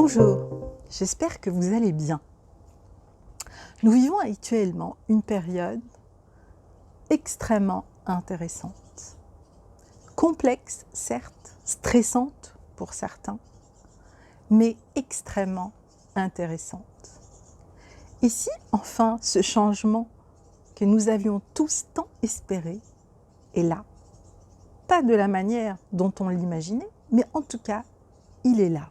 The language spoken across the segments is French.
Bonjour, j'espère que vous allez bien. Nous vivons actuellement une période extrêmement intéressante. Complexe, certes, stressante pour certains, mais extrêmement intéressante. Et si enfin ce changement que nous avions tous tant espéré est là? Pas de la manière dont on l'imaginait, mais en tout cas, il est là.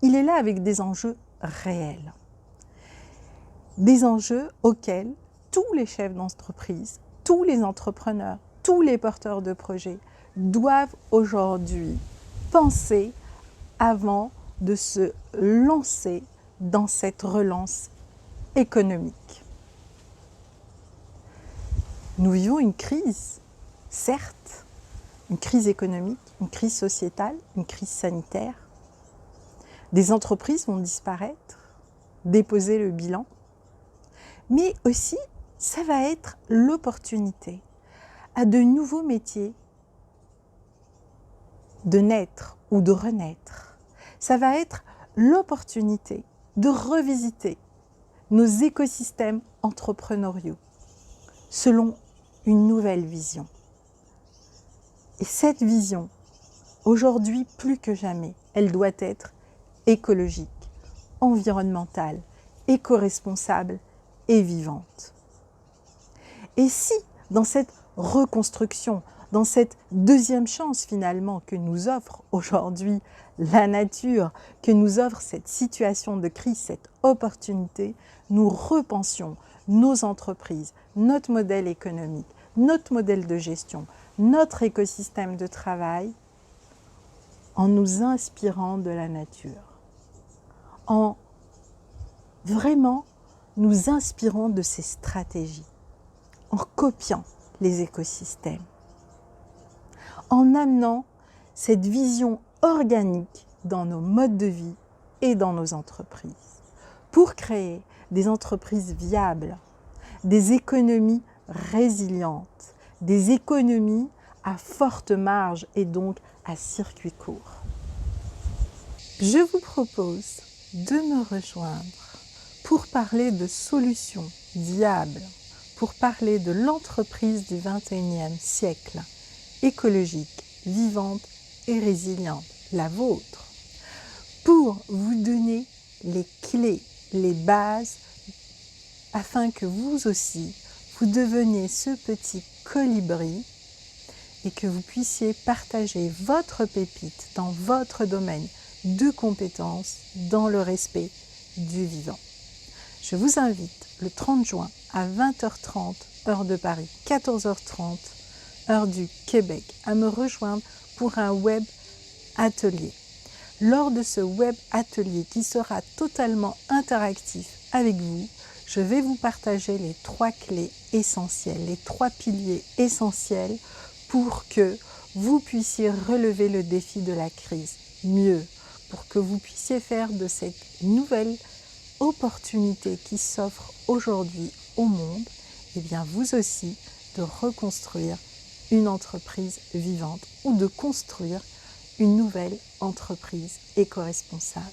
Il est là avec des enjeux réels. Des enjeux auxquels tous les chefs d'entreprise, tous les entrepreneurs, tous les porteurs de projets doivent aujourd'hui penser avant de se lancer dans cette relance économique. Nous vivons une crise, certes, une crise économique, une crise sociétale, une crise sanitaire. Des entreprises vont disparaître, déposer le bilan, mais aussi ça va être l'opportunité à de nouveaux métiers de naître ou de renaître. Ça va être l'opportunité de revisiter nos écosystèmes entrepreneuriaux selon une nouvelle vision. Et cette vision, aujourd'hui plus que jamais, elle doit être écologique, environnementale, éco-responsable et vivante. Et si, dans cette reconstruction, dans cette deuxième chance finalement que nous offre aujourd'hui la nature, que nous offre cette situation de crise, cette opportunité, nous repensions nos entreprises, notre modèle économique, notre modèle de gestion, notre écosystème de travail, en nous inspirant de la nature, en vraiment nous inspirant de ces stratégies, en copiant les écosystèmes, en amenant cette vision organique dans nos modes de vie et dans nos entreprises, pour créer des entreprises viables, des économies résilientes, des économies à forte marge et donc à circuit court. Je vous propose de me rejoindre pour parler de solutions viables, pour parler de l'entreprise du XXIe siècle, écologique, vivante et résiliente, la vôtre, pour vous donner les clés, les bases, afin que vous aussi, vous deveniez ce petit colibri et que vous puissiez partager votre pépite dans votre domaine de compétences dans le respect du vivant. Je vous invite le 30 juin à 20h30, heure de Paris, 14h30, heure du Québec, à me rejoindre pour un web atelier. Lors de ce web atelier qui sera totalement interactif avec vous, je vais vous partager les 3 clés essentielles, les 3 piliers essentiels pour que vous puissiez relever le défi de la crise mieux, pour que vous puissiez faire de cette nouvelle opportunité qui s'offre aujourd'hui au monde, et bien vous aussi de reconstruire une entreprise vivante ou de construire une nouvelle entreprise éco-responsable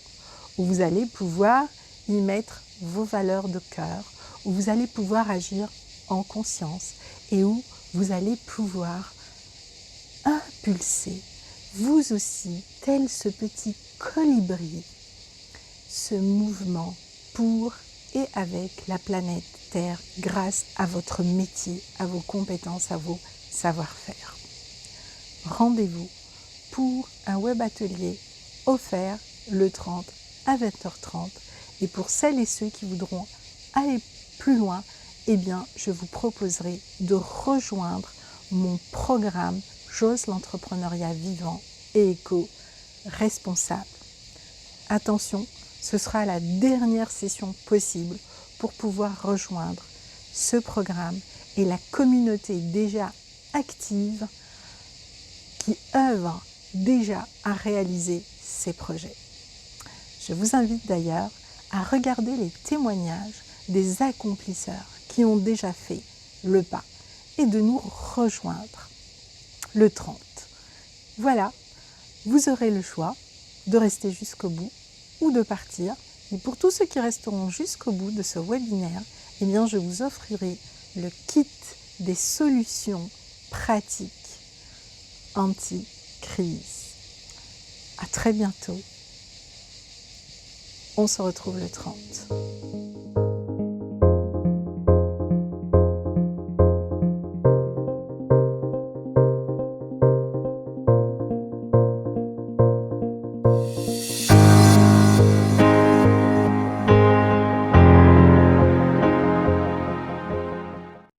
où vous allez pouvoir y mettre vos valeurs de cœur, où vous allez pouvoir agir en conscience et où vous allez pouvoir impulser, vous aussi, tel ce petit colibri, ce mouvement pour et avec la planète Terre grâce à votre métier, à vos compétences, à vos savoir-faire. Rendez-vous pour un web atelier offert le 30 à 20h30 et pour celles et ceux qui voudront aller plus loin, eh bien, je vous proposerai de rejoindre mon programme J'ose l'entrepreneuriat vivant et éco-responsable. Attention, ce sera la dernière session possible pour pouvoir rejoindre ce programme et la communauté déjà active qui œuvre déjà à réaliser ces projets. Je vous invite d'ailleurs à regarder les témoignages des accomplisseurs qui ont déjà fait le pas et de nous rejoindre le 30. Voilà, vous aurez le choix de rester jusqu'au bout ou de partir. Et pour tous ceux qui resteront jusqu'au bout de ce webinaire, eh bien, je vous offrirai le kit des solutions pratiques anti-crise. À très bientôt. On se retrouve le 30.